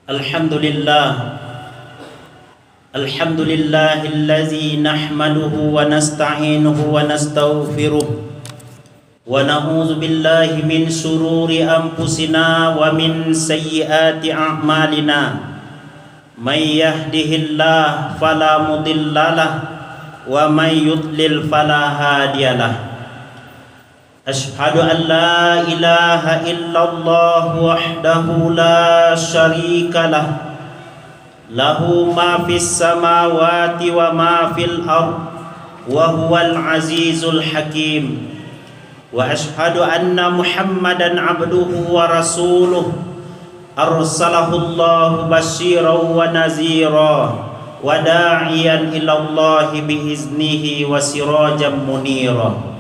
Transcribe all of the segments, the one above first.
Alhamdulillah, alhamdulillahillazi nahmaduhu wa nasta'inuhu wa nastaghfiruh wa na'udzu billahi min shururi anfusina wa min sayyiati a'malina. May yahdihillahu fala mudhillalah wa may yudlil fala hadiyalah. Asyhadu an la ilaha illallah wahdahu la syarika lah, lahu ma fis samawati wa ma fil ard, wa huwal azizul hakim. Wa asyhadu anna Muhammadan abduhu wa rasuluh, arsalahu Allah basyiran wa nazira wa da'iyan ila Allah biiznihi wa sirajan munira.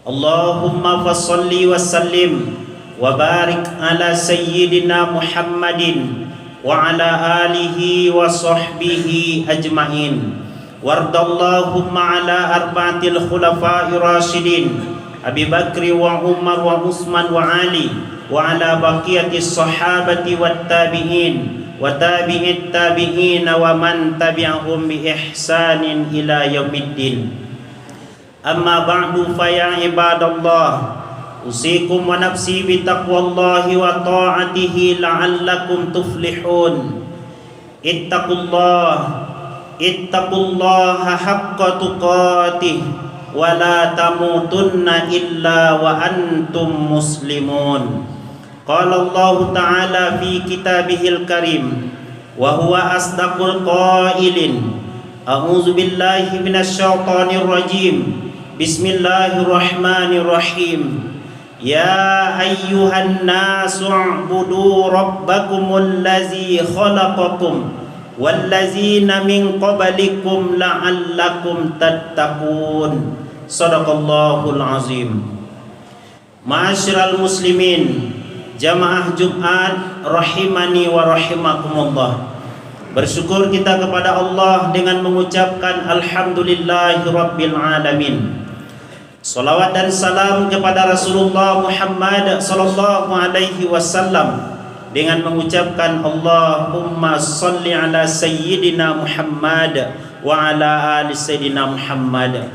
Allahumma fassalli wa sallim wa barik ala sayyidina Muhammadin wa ala alihi wa sahbihi ajma'in. Wardallahumma ala arba'atil khulafa'ir rasyidin Abi Bakri wa Umar wa Utsman wa Ali wa ala baqiyatis sahabati wat tabi'in wa tabi'it tabi'in wa man tabi'ahum bi ihsanin ila yaumiddin. Amma ba'du, fa ya ibadallah, usikum wa nafsi bi taqwallahi wa ta'atihi la'allakum tuflihun. Ittaqullaha haqqa tuqatih wa la tamutunna illa wa antum muslimun. Qala Allah ta'ala fi kitabihil karim wa huwa asdaqul qailin. A'udzu billahi minasy syaithanir rajim. Bismillahirrahmanirrahim. Ya ayyuhan nasu u'budu rabbakumul ladzi khalaqakum wallazina min qablikum la'allakum tattaqun. Shadaqallahul azim. Ma'asyiral muslimin, jamaah Jumat rahimani wa rahimakumullah. Bersyukur kita kepada Allah dengan mengucapkan alhamdulillahirabbil alamin. Salawat dan salam kepada Rasulullah Muhammad sallallahu alaihi wasallam dengan mengucapkan Allahumma shalli ala sayyidina Muhammad wa ala ali sayyidina Muhammad.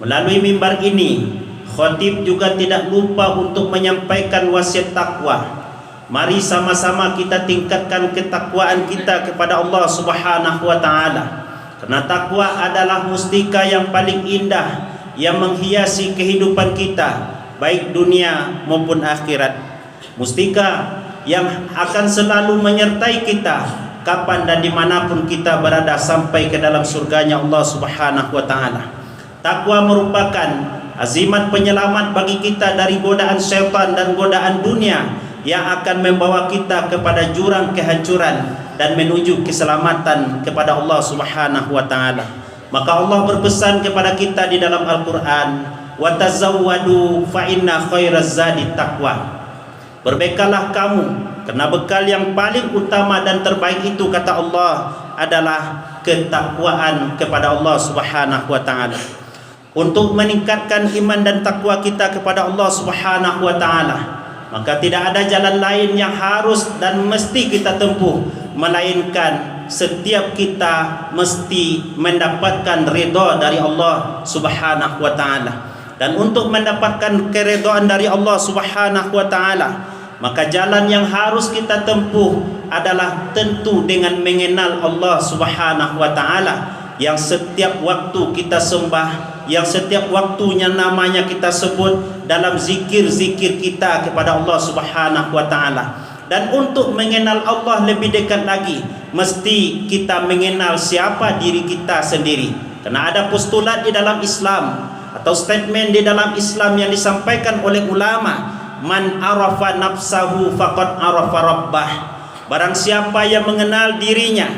Melalui mimbar ini, khatib juga tidak lupa untuk menyampaikan wasiat takwa. Mari sama-sama kita tingkatkan ketakwaan kita kepada Allah Subhanahu wa taala. Karena takwa adalah mustika yang paling indah yang menghiasi kehidupan kita, baik dunia maupun akhirat. Mustika yang akan selalu menyertai kita kapan dan dimanapun kita berada sampai ke dalam surganya Allah Subhanahu wa taala. Takwa merupakan azimat penyelamat bagi kita dari godaan syaitan dan godaan dunia yang akan membawa kita kepada jurang kehancuran dan menuju keselamatan kepada Allah Subhanahu wa taala. Maka Allah berpesan kepada kita di dalam Al-Qur'an, "Wa tazawwadu fa inna khairaz zadi taqwa." Berbekallah kamu, karena bekal yang paling utama dan terbaik itu, kata Allah, adalah ketakwaan kepada Allah Subhanahu wa taala. Untuk meningkatkan iman dan takwa kita kepada Allah Subhanahu wa taala, maka tidak ada jalan lain yang harus dan mesti kita tempuh melainkan setiap kita mesti mendapatkan ridha dari Allah Subhanahu wa taala. Dan untuk mendapatkan keridhaan dari Allah Subhanahu wa taala, maka jalan yang harus kita tempuh adalah tentu dengan mengenal Allah Subhanahu wa taala yang setiap waktu kita sembah, yang setiap waktunya namanya kita sebut dalam zikir-zikir kita kepada Allah Subhanahu wa taala. Dan untuk mengenal Allah lebih dekat lagi, mesti kita mengenal siapa diri kita sendiri. Karena ada postulat di dalam Islam atau statement di dalam Islam yang disampaikan oleh ulama, man arafa nafsahu faqad arafa rabbah. Barang siapa yang mengenal dirinya,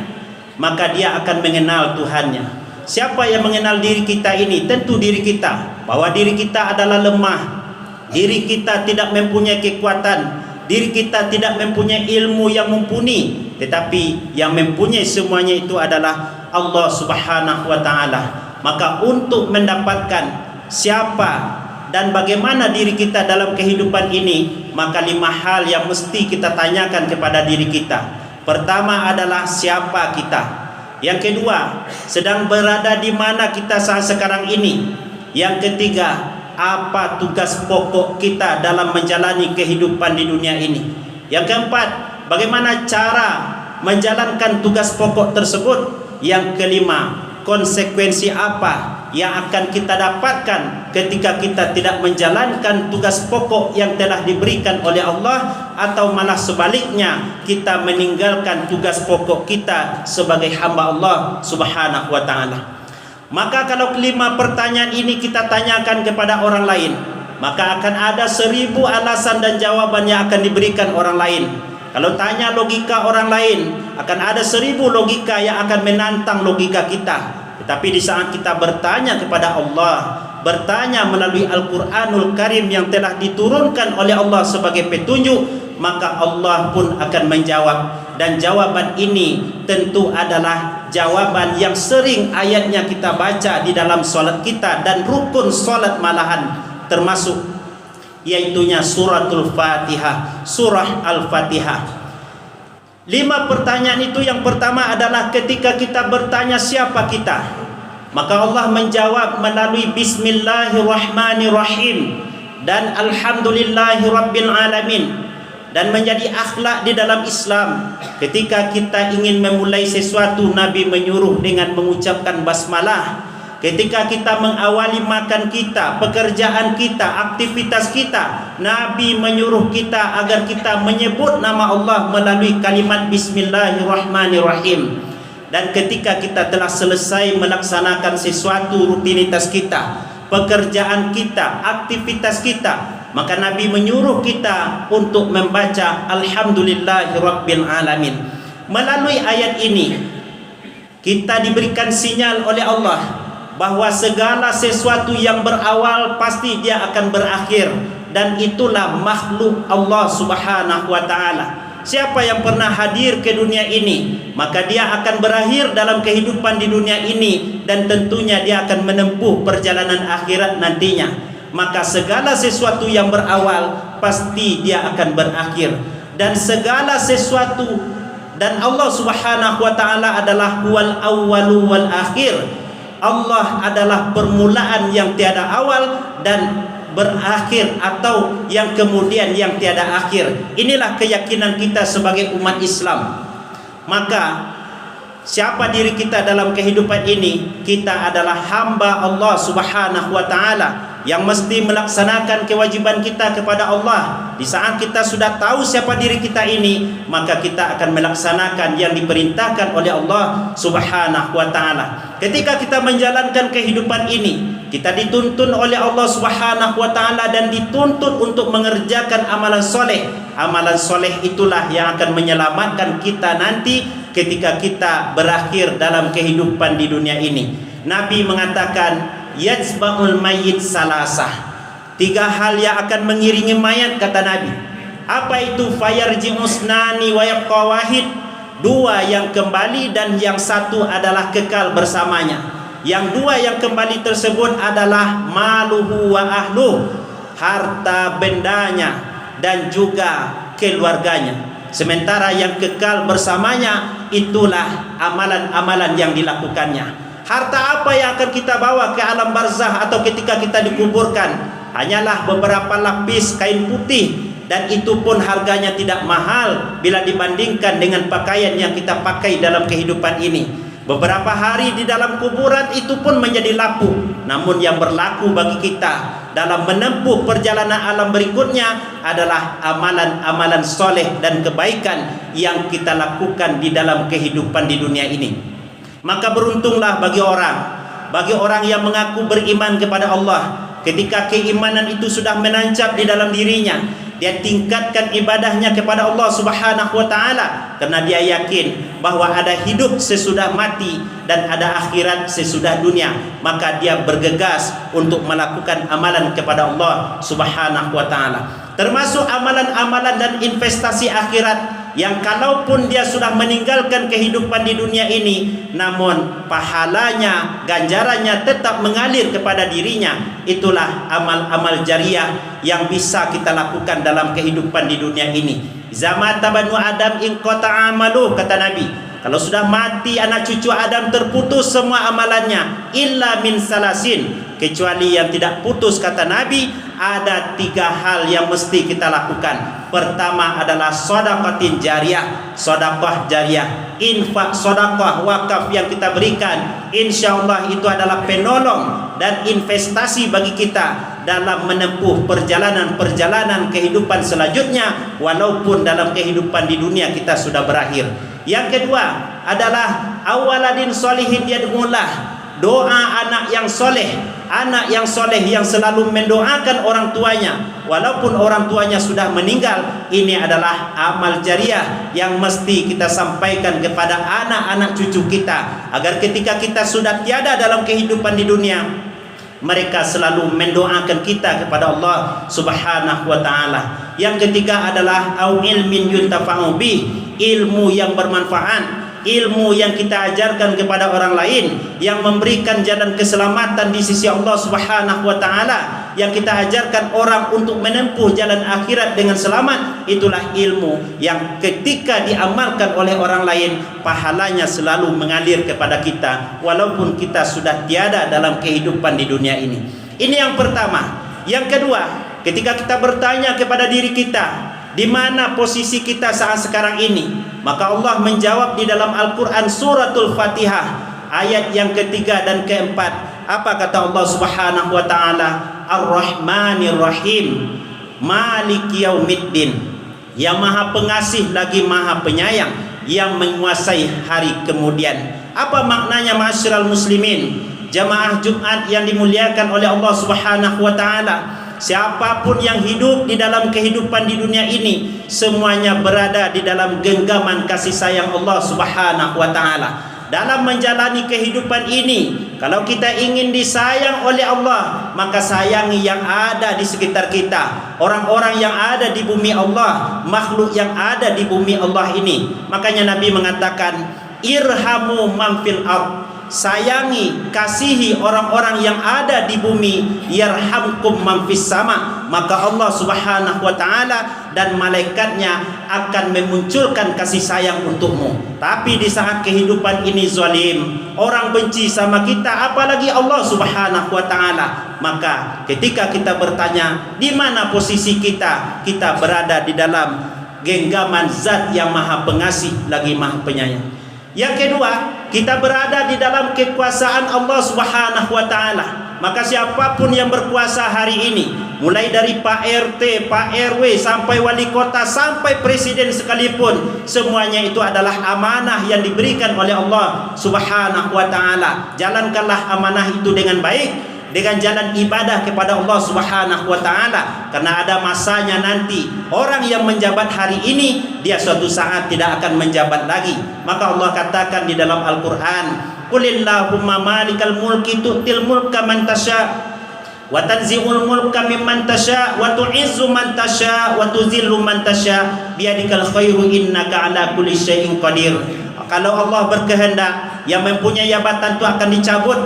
maka dia akan mengenal Tuhannya. Siapa yang mengenal diri kita ini? Tentu diri kita, bahwa diri kita adalah lemah, diri kita tidak mempunyai kekuatan, diri kita tidak mempunyai ilmu yang mumpuni, tetapi yang mempunyai semuanya itu adalah Allah Subhanahu wa taala. Maka untuk mendapatkan siapa dan bagaimana diri kita dalam kehidupan ini, maka 5 hal yang mesti kita tanyakan kepada diri kita. Pertama adalah siapa kita. Yang kedua, sedang berada di mana kita saat sekarang ini. Yang ketiga, apa tugas pokok kita dalam menjalani kehidupan di dunia ini. Yang keempat, bagaimana cara menjalankan tugas pokok tersebut. Yang kelima, konsekuensi apa yang akan kita dapatkan ketika kita tidak menjalankan tugas pokok yang telah diberikan oleh Allah, atau malah sebaliknya kita meninggalkan tugas pokok kita sebagai hamba Allah Subhanahu wa ta'ala. Maka kalau 5 pertanyaan ini kita tanyakan kepada orang lain, maka akan ada 1000 alasan dan jawaban yang akan diberikan orang lain. Kalau tanya logika orang lain, akan ada 1000 logika yang akan menantang logika kita. Tetapi di saat kita bertanya kepada Allah, bertanya melalui Al-Quranul Karim yang telah diturunkan oleh Allah sebagai petunjuk, maka Allah pun akan menjawab. Dan jawaban ini tentu adalah jawaban yang sering ayatnya kita baca di dalam solat kita, dan rukun solat malahan termasuk, yaitunya suratul Fatihah, surah Al-Fatihah. 5 pertanyaan itu, yang pertama adalah ketika kita bertanya siapa kita, maka Allah menjawab melalui Bismillahirrahmanirrahim dan Alhamdulillahirabbil alamin. Dan menjadi akhlak di dalam Islam, ketika kita ingin memulai sesuatu, Nabi menyuruh dengan mengucapkan basmalah. Ketika kita mengawali makan kita, pekerjaan kita, aktivitas kita, Nabi menyuruh kita agar kita menyebut nama Allah melalui kalimat Bismillahirrahmanirrahim. Dan ketika kita telah selesai melaksanakan sesuatu rutinitas kita, pekerjaan kita, aktivitas kita, maka Nabi menyuruh kita untuk membaca Alhamdulillahirabbil alamin. Melalui ayat ini kita diberikan sinyal oleh Allah bahwa segala sesuatu yang berawal pasti dia akan berakhir, dan itulah makhluk Allah Subhanahu wa ta'ala. Siapa yang pernah hadir ke dunia ini, maka dia akan berakhir dalam kehidupan di dunia ini, dan tentunya dia akan menempuh perjalanan akhirat nantinya. Maka segala sesuatu yang berawal pasti dia akan berakhir, dan segala sesuatu, dan Allah Subhanahu wa ta'ala adalah huwal awwalu wal akhir. Allah adalah permulaan yang tiada awal dan berakhir, atau yang kemudian yang tiada akhir. Inilah keyakinan kita sebagai umat Islam. Maka siapa diri kita dalam kehidupan ini? Kita adalah hamba Allah Subhanahu wa ta'ala yang mesti melaksanakan kewajiban kita kepada Allah. Di saat kita sudah tahu siapa diri kita ini, maka kita akan melaksanakan yang diperintahkan oleh Allah Subhanahu wa ta'ala. Ketika kita menjalankan kehidupan ini, kita dituntun oleh Allah Subhanahu wa ta'ala dan dituntut untuk mengerjakan amalan soleh. Amalan soleh itulah yang akan menyelamatkan kita nanti ketika kita berakhir dalam kehidupan di dunia ini. Nabi mengatakan, yajba'ul mayyit salasah. 3 hal yang akan mengiringi mayat, kata Nabi. Apa itu? Fayarji'usnani wa yabqa wahid. 2 yang kembali dan yang 1 adalah kekal bersamanya. Yang 2 yang kembali tersebut adalah maluhu wa ahluh, harta bendanya dan juga keluarganya. Sementara yang kekal bersamanya itulah amalan-amalan yang dilakukannya. Harta apa yang akan kita bawa ke alam barzah atau ketika kita dikuburkan? Hanyalah beberapa lapis kain putih, dan itu pun harganya tidak mahal bila dibandingkan dengan pakaian yang kita pakai dalam kehidupan ini. Beberapa hari di dalam kuburan itu pun menjadi lapu. Namun yang berlaku bagi kita dalam menempuh perjalanan alam berikutnya adalah amalan-amalan soleh dan kebaikan yang kita lakukan di dalam kehidupan di dunia ini. Maka beruntunglah bagi orang yang mengaku beriman kepada Allah. Ketika keimanan itu sudah menancap di dalam dirinya, dia tingkatkan ibadahnya kepada Allah Subhanahu wa ta'ala, karena dia yakin bahwa ada hidup sesudah mati dan ada akhirat sesudah dunia. Maka dia bergegas untuk melakukan amalan kepada Allah Subhanahu wa ta'ala, termasuk amalan-amalan dan investasi akhirat. yang kalaupun dia sudah meninggalkan kehidupan di dunia ini, namun pahalanya, ganjarannya tetap mengalir kepada dirinya. Itulah amal-amal jariah yang bisa kita lakukan dalam kehidupan di dunia ini. Zaman tabanu Adam in qata'a amaluh, kata Nabi, kalau sudah mati anak cucu Adam, terputus semua amalannya, illa min salasin, kecuali yang tidak putus, kata Nabi, ada 3 hal yang mesti kita lakukan. Pertama adalah sedekah jariah, sedekah jariah, infak, sedekah, wakaf yang kita berikan, insyaallah itu adalah penolong dan investasi bagi kita dalam menempuh perjalanan-perjalanan kehidupan selanjutnya, walaupun dalam kehidupan di dunia kita sudah berakhir. Yang kedua adalah awaladin solihin yad'ulah, doa anak yang soleh. Anak yang soleh yang selalu mendoakan orang tuanya walaupun orang tuanya sudah meninggal. Ini adalah amal jariah yang mesti kita sampaikan kepada anak-anak cucu kita, agar ketika kita sudah tiada dalam kehidupan di dunia, mereka selalu mendoakan kita kepada Allah Subhanahu wa ta'ala. Yang ketiga adalah au ilmin yuntafa'u bih, ilmu yang bermanfaat, ilmu yang kita ajarkan kepada orang lain, yang memberikan jalan keselamatan di sisi Allah Subhanahu wa ta'ala, yang kita ajarkan orang untuk menempuh jalan akhirat dengan selamat. Itulah ilmu yang ketika diamalkan oleh orang lain, pahalanya selalu mengalir kepada kita walaupun kita sudah tiada dalam kehidupan di dunia ini. Ini yang pertama. Yang kedua, ketika kita bertanya kepada diri kita, di mana posisi kita saat sekarang ini, maka Allah menjawab di dalam Al-Quran suratul Fatihah ayat yang ketiga dan keempat. Apa kata Allah Subhanahu wa ta'ala? Ar-Rahmanir Rahim, Maliki Yaumiddin, yang maha pengasih lagi maha penyayang, yang menguasai hari kemudian. Apa maknanya ma'asyiral muslimin, jamaah Jumat yang dimuliakan oleh Allah Subhanahu wa ta'ala? Siapapun yang hidup di dalam kehidupan di dunia ini, semuanya berada di dalam genggaman kasih sayang Allah Subhanahu wa ta'ala. Dalam menjalani kehidupan ini, kalau kita ingin disayang oleh Allah, maka sayangi yang ada di sekitar kita, orang-orang yang ada di bumi Allah, makhluk yang ada di bumi Allah ini. Makanya Nabi mengatakan, irhamu man fil ardh, sayangi, kasihi orang-orang yang ada di bumi, yarhamkum man fis sama, maka Allah Subhanahu wa ta'ala dan malaikatnya akan memunculkan kasih sayang untukmu. Tapi di saat kehidupan ini zalim, orang benci sama kita, apalagi Allah Subhanahu wa ta'ala, maka ketika kita bertanya di mana posisi kita, kita berada di dalam genggaman zat yang maha pengasih lagi maha penyayang. Yang kedua, kita berada di dalam kekuasaan Allah Subhanahu wa ta'ala. Maka siapapun yang berkuasa hari ini, mulai dari Pak RT, Pak RW, sampai wali kota, sampai presiden sekalipun, semuanya itu adalah amanah yang diberikan oleh Allah Subhanahu wa ta'ala. Jalankanlah amanah itu dengan baik, dengan jalan ibadah kepada Allah Subhanahu wa ta'ala, karena ada masanya nanti orang yang menjabat hari ini, dia suatu saat tidak akan menjabat lagi. Maka Allah katakan di dalam Al-Quran, Qulillahumma malikal mulki tu'til mulka man tasha wa tanzi'ul mulka mimman tasha wa tu'izzu man tasha wa tuzillu man tasha biyadikal khairu innaka ala kulli syai'in qadir. Kalau Allah berkehendak, yang mempunyai jabatan itu akan dicabut,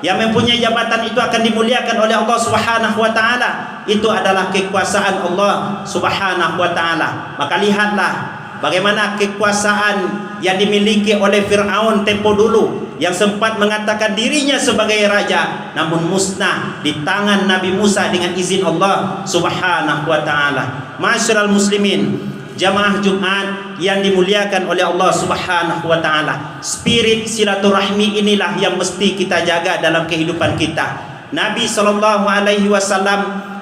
yang mempunyai jabatan itu akan dimuliakan oleh Allah Subhanahu wa ta'ala. Itu adalah kekuasaan Allah Subhanahu wa ta'ala. Maka lihatlah bagaimana kekuasaan yang dimiliki oleh Fir'aun tempo dulu, yang sempat mengatakan dirinya sebagai raja, namun musnah di tangan Nabi Musa dengan izin Allah Subhanahu wa ta'ala. Ma'asyiral muslimin, jamaah Jumat yang dimuliakan oleh Allah Subhanahu wa ta'ala, spirit silaturahmi inilah yang mesti kita jaga dalam kehidupan kita. Nabi SAW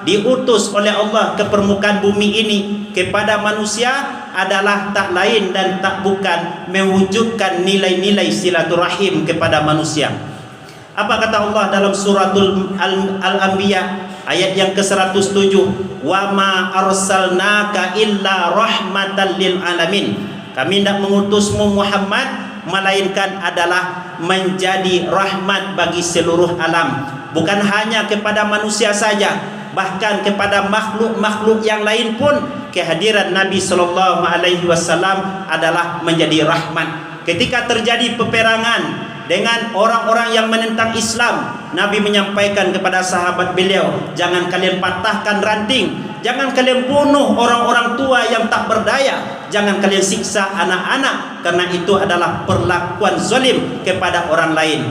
diutus oleh Allah ke permukaan bumi ini kepada manusia adalah tak lain dan tak bukan mewujudkan nilai-nilai silaturahim kepada manusia. Apa kata Allah dalam suratul Al-Anbiya ayat yang ke-107? Wa ma arsalnaka illa rahmatan lil alamin. Kami tidak mengutusmu Muhammad melainkan adalah menjadi rahmat bagi seluruh alam. Bukan hanya kepada manusia saja, bahkan kepada makhluk-makhluk yang lain pun kehadiran Nabi sallallahu alaihi wasallam adalah menjadi rahmat. Ketika terjadi peperangan dengan orang-orang yang menentang Islam, Nabi menyampaikan kepada sahabat beliau, jangan kalian patahkan ranting, jangan kalian bunuh orang-orang tua yang tak berdaya, jangan kalian siksa anak-anak, karena itu adalah perlakuan zalim kepada orang lain.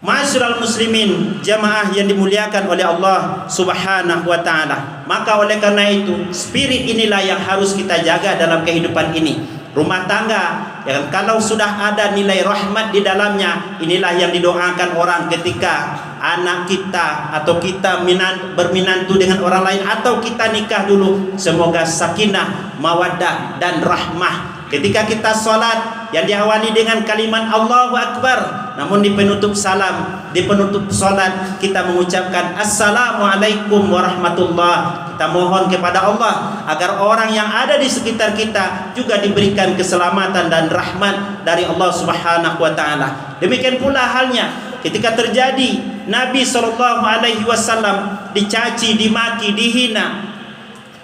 Ma'asyiral muslimin, jamaah yang dimuliakan oleh Allah Subhanahu wa taala. Maka oleh karena itu, spirit inilah yang harus kita jaga dalam kehidupan ini. Rumah tangga, ya kan, kalau sudah ada nilai rahmat di dalamnya, inilah yang didoakan orang ketika anak kita atau kita berminantu dengan orang lain atau kita nikah dulu, semoga sakinah, mawaddah dan rahmah. Ketika kita sholat yang diawali dengan kalimat Allahu Akbar, namun di penutup salam, di penutup sholat kita mengucapkan Assalamualaikum warahmatullah. Kita mohon kepada Allah agar orang yang ada di sekitar kita juga diberikan keselamatan dan rahmat dari Allah Subhanahu wa taala. Demikian pula halnya ketika terjadi Nabi SAW dicaci, dimaki, dihina,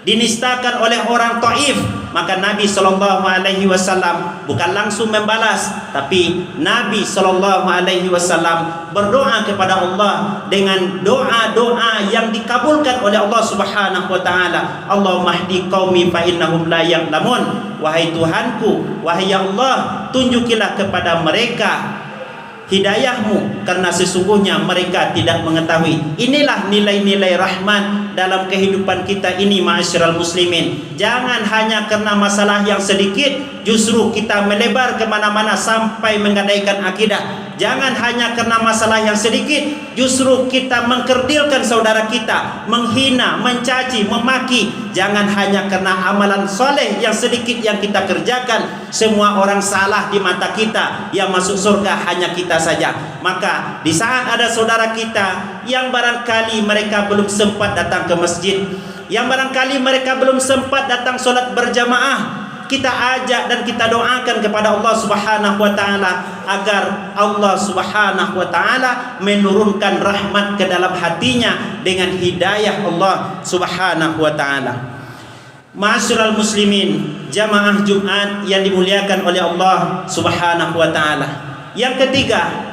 dinistakan oleh orang Taif, maka Nabi SAW bukan langsung membalas, tapi Nabi SAW berdoa kepada Allah dengan doa-doa yang dikabulkan oleh Allah Subhanahu wa taala. Allahumma hdi qaumi fa innahum la ya'lamun. Wahai Tuhanku, wahai ya Allah, tunjukilah kepada mereka hidayahmu, karena sesungguhnya mereka tidak mengetahui. Inilah nilai-nilai rahmat dalam kehidupan kita ini, ma'asyiral muslimin. Jangan hanya karena masalah yang sedikit justru kita melebar kemana-mana sampai menggadaikan akidah. Jangan hanya karena masalah yang sedikit justru kita mengkerdilkan saudara kita, menghina, mencaci, memaki. Jangan hanya karena amalan soleh yang sedikit yang kita kerjakan semua orang salah di mata kita, yang masuk surga hanya kita saja. Maka di saat ada saudara kita yang barangkali mereka belum sempat datang ke masjid, yang barangkali mereka belum sempat datang sholat berjamaah, kita ajak dan kita doakan kepada Allah Subhanahu wa taala agar Allah Subhanahu wa taala menurunkan rahmat ke dalam hatinya dengan hidayah Allah Subhanahu wa taala. Ma'asyiral muslimin, jamaah Jumat yang dimuliakan oleh Allah Subhanahu wa taala. Yang ketiga,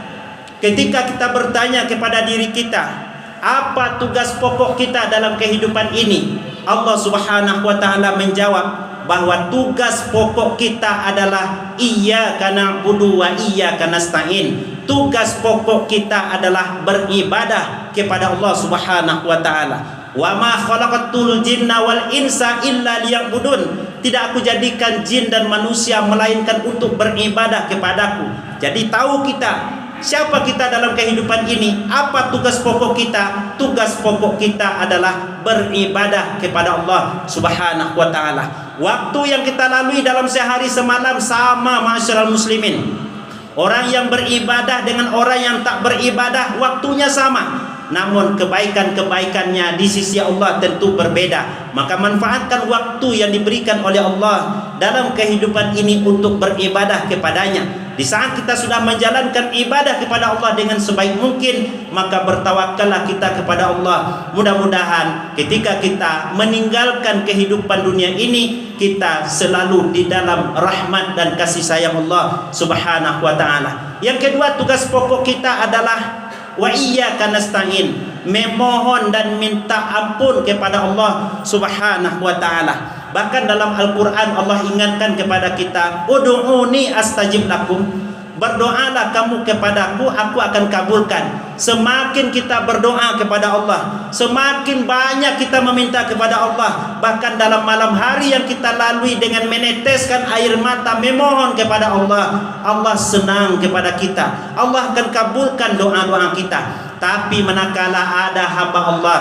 ketika kita bertanya kepada diri kita, apa tugas pokok kita dalam kehidupan ini? Allah Subhanahu wa taala menjawab bahwa tugas pokok kita adalah iyyaka na'budu wa iyyaka nasta'in. Tugas pokok kita adalah beribadah kepada Allah Subhanahu wa taala. Wa ma khalaqatul jinna wal insa illa liya'budun. Tidak aku jadikan jin dan manusia melainkan untuk beribadah kepadaku. Jadi tahu kita siapa kita dalam kehidupan ini, apa tugas pokok kita? Tugas pokok kita adalah beribadah kepada Allah Subhanahu wa taala. Waktu yang kita lalui dalam sehari semalam sama, ma'asyiral muslimin. Orang yang beribadah dengan orang yang tak beribadah waktunya sama, namun kebaikan-kebaikannya di sisi Allah tentu berbeda. Maka manfaatkan waktu yang diberikan oleh Allah dalam kehidupan ini untuk beribadah kepadanya. Di saat kita sudah menjalankan ibadah kepada Allah dengan sebaik mungkin, maka bertawakkallah kita kepada Allah. Mudah-mudahan ketika kita meninggalkan kehidupan dunia ini, kita selalu di dalam rahmat dan kasih sayang Allah Subhanahu wa taala. Yang kedua, tugas pokok kita adalah wa iyyaka nasta'in, memohon dan minta ampun kepada Allah Subhanahu wa taala. Bahkan dalam Al-Quran Allah ingatkan kepada kita, ud'uni astajib lakum, berdoalah kamu kepadaku, aku akan kabulkan. Semakin kita berdoa kepada Allah, semakin banyak kita meminta kepada Allah. Bahkan dalam malam hari yang kita lalui dengan meneteskan air mata memohon kepada Allah, Allah senang kepada kita, Allah akan kabulkan doa-doa kita. Tapi manakala ada hamba Allah,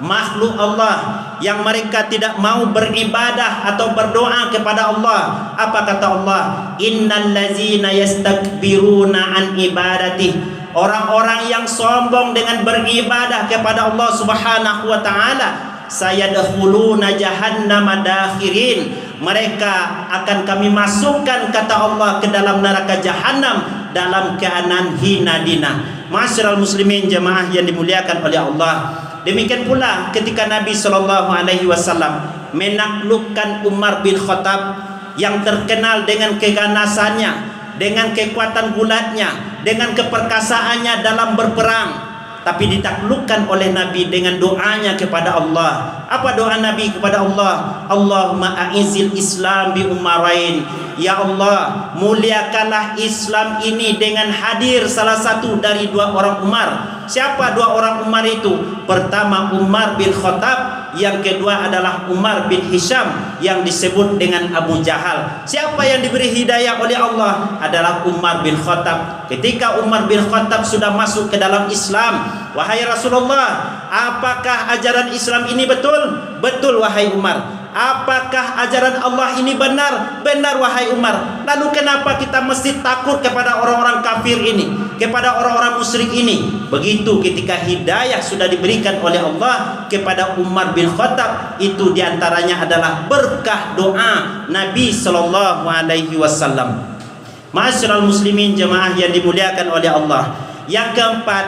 makhluk Allah yang mereka tidak mau beribadah atau berdoa kepada Allah, apa kata Allah? Innal ladzina yastakbiruna an ibadati, orang-orang yang sombong dengan beribadah kepada Allah Subhanahu wa taala, sayadkhuluna jahannama dakhirin, mereka akan kami masukkan, kata Allah, ke dalam neraka jahanam dalam keadaan hina dina. Ma'asyiral muslimin, jamaah yang dimuliakan oleh Allah, Demikian pula ketika Nabi SAW menaklukkan Umar bin Khattab yang terkenal dengan keganasannya, dengan kekuatan gulatnya, dengan keperkasaannya dalam berperang, tapi ditaklukkan oleh Nabi dengan doanya kepada Allah. Apa doa Nabi kepada Allah? Allahumma a'izil Islam bi umarain. Ya Allah, muliakanlah Islam ini dengan hadir salah satu dari dua orang Umar. Siapa dua orang Umar itu? Pertama Umar bin Khattab, yang kedua adalah Umar bin Hisham yang disebut dengan Abu Jahal. Siapa yang diberi hidayah oleh Allah? Adalah Umar bin Khattab. Ketika Umar bin Khattab sudah masuk ke dalam Islam, wahai Rasulullah, apakah ajaran Islam ini betul? Betul wahai Umar. Apakah ajaran Allah ini benar? Benar wahai Umar. Lalu kenapa kita mesti takut kepada orang-orang kafir ini, kepada orang-orang musyrik ini? Begitu ketika hidayah sudah diberikan oleh Allah kepada Umar bin Khattab, itu diantaranya adalah berkah doa Nabi SAW. Ma'asyiral muslimin jemaah yang dimuliakan oleh Allah. Yang keempat,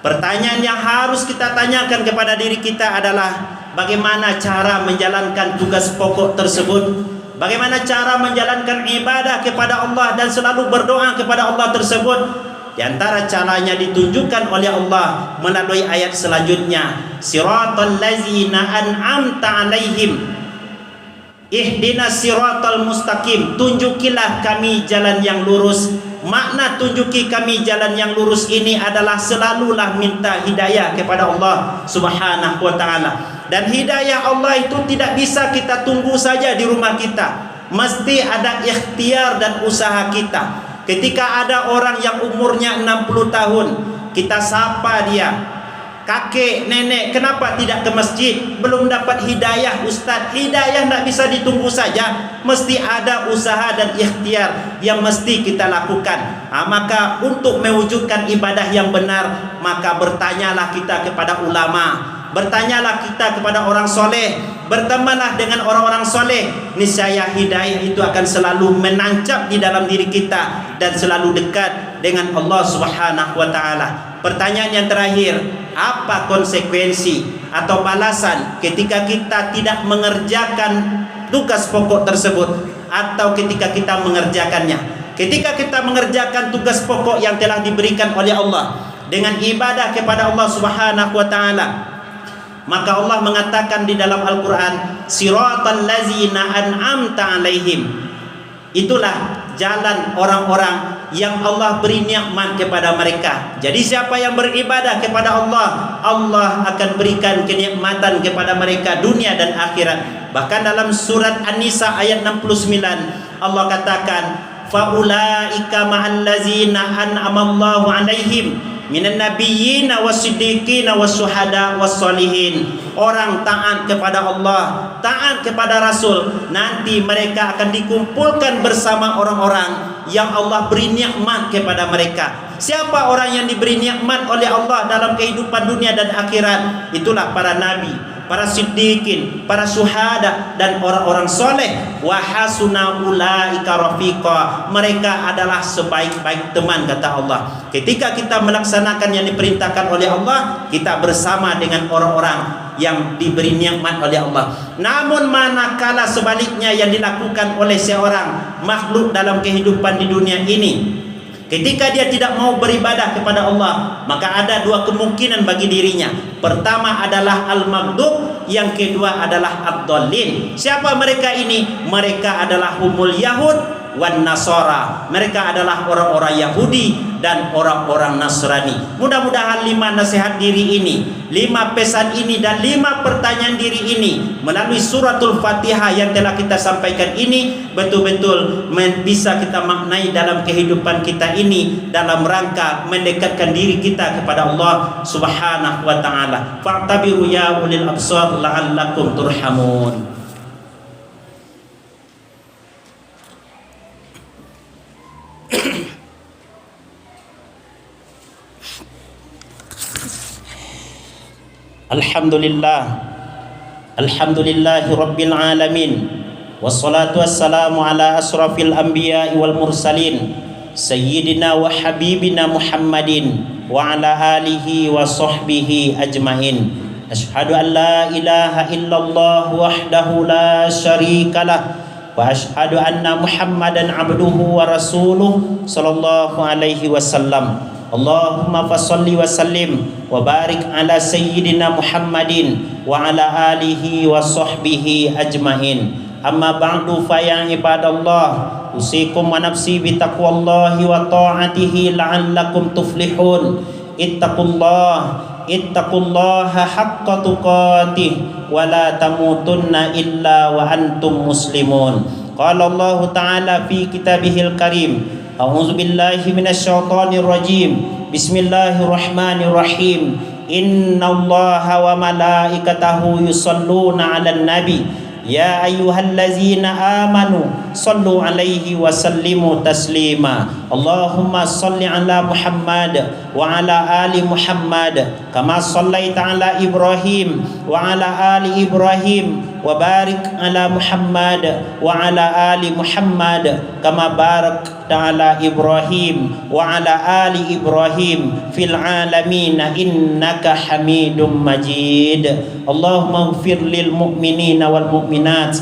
pertanyaan yang harus kita tanyakan kepada diri kita adalah bagaimana cara menjalankan tugas pokok tersebut, bagaimana cara menjalankan ibadah kepada Allah dan selalu berdoa kepada Allah tersebut. Di antara caranya ditunjukkan oleh Allah melalui ayat selanjutnya, siratal ladzina an'amta alaihim ihdinas siratal mustaqim. Tunjukilah kami jalan yang lurus. Makna tunjuki kami jalan yang lurus ini adalah selalulah minta hidayah kepada Allah Subhanahu wa ta'ala. Dan hidayah Allah itu tidak bisa kita tunggu saja di rumah kita, mesti ada ikhtiar dan usaha kita. Ketika ada orang yang umurnya 60 tahun, kita sapa dia, kakek, nenek, kenapa tidak ke masjid? Belum dapat hidayah Ustaz. Hidayah tidak bisa ditunggu saja, mesti ada usaha dan ikhtiar yang mesti kita lakukan. Maka untuk mewujudkan ibadah yang benar, maka bertanyalah kita kepada ulama, bertanyalah kita kepada orang soleh, bertemanlah dengan orang-orang soleh. Niscaya hidayah itu akan selalu menancap di dalam diri kita dan selalu dekat dengan Allah Subhanahu wa ta'ala. Pertanyaan yang terakhir, apa konsekuensi atau balasan ketika kita tidak mengerjakan tugas pokok tersebut, atau ketika kita mengerjakannya? Ketika kita mengerjakan tugas pokok yang telah diberikan oleh Allah dengan ibadah kepada Allah Subhanahu wa ta'ala, maka Allah mengatakan di dalam Al-Quran, siratal ladzina an'amta alaihim. Itulah jalan orang-orang yang Allah beri nikmat kepada mereka. Jadi siapa yang beribadah kepada Allah, Allah akan berikan kenikmatan kepada mereka dunia dan akhirat. Bahkan dalam surat An-Nisa ayat 69 Allah katakan, faulaika ma'al ladzina an'amallahu alaihim minan nabiyyina wasiddiqina wasyuhada wassalihin. Orang taat kepada Allah, taat kepada Rasul, nanti mereka akan dikumpulkan bersama orang-orang yang Allah beri nikmat kepada mereka. Siapa orang yang diberi nikmat oleh Allah dalam kehidupan dunia dan akhirat? Itulah para nabi, para siddiqin, para syuhada, dan orang-orang soleh. Wa hasuna ulaika rafiqa. Mereka adalah sebaik-baik teman, kata Allah. Ketika kita melaksanakan yang diperintahkan oleh Allah, kita bersama dengan orang-orang yang diberi nikmat oleh Allah. Namun manakala sebaliknya yang dilakukan oleh seorang makhluk dalam kehidupan di dunia ini, ketika dia tidak mau beribadah kepada Allah, maka ada dua kemungkinan bagi dirinya. Pertama adalah al-maghdub, yang kedua adalah ad-dallin. Siapa mereka ini? Mereka adalah humul yahud wan nasara. Mereka adalah orang-orang Yahudi dan orang-orang Nasrani. Mudah-mudahan 5 nasihat diri ini, 5 pesan ini, dan 5 pertanyaan diri ini melalui suratul Fatihah yang telah kita sampaikan ini betul-betul bisa kita maknai dalam kehidupan kita ini, dalam rangka mendekatkan diri kita kepada Allah Subhanahu wa ta'ala. Fa'tabiru ya ulil absar la'allakum turhamun. Alhamdulillahi rabbil alamin, wassalatu wassalamu ala asrafil anbiya'i wal mursalin, sayyidina wa habibina Muhammadin wa ala alihi wa sahbihi ajmain. Asyhadu an la ilaha illallah wahdahu la syarikalah wa asyhadu anna Muhammadan abduhu wa rasuluh sallallahu alaihi wasallam. Allahumma fassalli wa sallim wa barik ala sayyidina Muhammadin wa ala alihi wa sahbihi ajmain. Amma ba'du fa ya ibadallah, usikum wa nafsi bi taqwallahi wa ta'atihi la'allakum tuflihun. Ittaqullaha haqqa tuqatih wa la tamutunna illa wa antum muslimun. Qala Allah ta'ala fi kitabihil karim, a'udzu billahi minasyaitonir rajim. Bismillahirrahmanirrahim. Innallaha wa malaikatahu yusholluna 'alan nabi. Ya ayyuhallazina amanu sallu 'alaihi wa sallimu taslima. Allahumma shalli 'ala Muhammad wa 'ala ali Muhammad kama shallaita 'ala Ibrahim wa 'ala ali Ibrahim wa barik 'ala Muhammad wa 'ala ali Muhammad kama barakta 'ala Ibrahim wa 'ala ali Ibrahim fil 'alamin innaka Hamidum Majid. Allahumma ighfir lil mu'minina wal mu'minat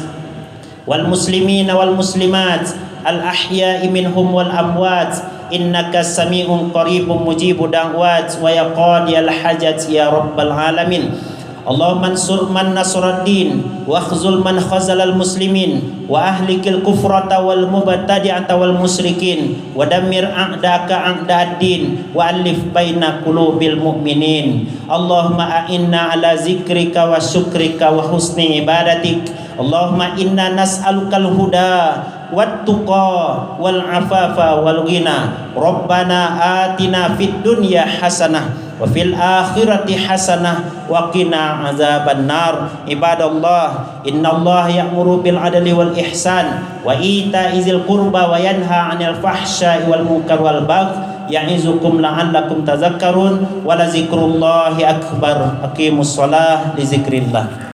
wal muslimina wal muslimat al ahya'i minhum wal amwat innaka sami'un qaribun mujibu da'wat wa ya qadiyal hajat ya rabbal alamin. Allahumma ansur man nasraddin wa khzul man khazalal muslimin wa ahlikil kufrata wal mubtadi'ata wal musyrikin wa dammir a'daka a'dad-din wa alif baina qulubil mu'minin. Allahumma a'inna ala zikrika wa syukrika wa husni ibadatik. Allahumma inna nas'alukal huda wat tuqa wal afafa wal ghina. Rabbana atina fid dunya hasanah wa fil akhirati hasanah wa qina azaban nar. Ibadallah, innallaha ya'muru bil adli wal ihsan wa ita'izil qurba wa yanha 'anil fahsya'i wal munkar wal baghi ya'izukum la'allakum tadhakkarun wa la zikrullahi akbar. Aqimus shalah li zikrillah.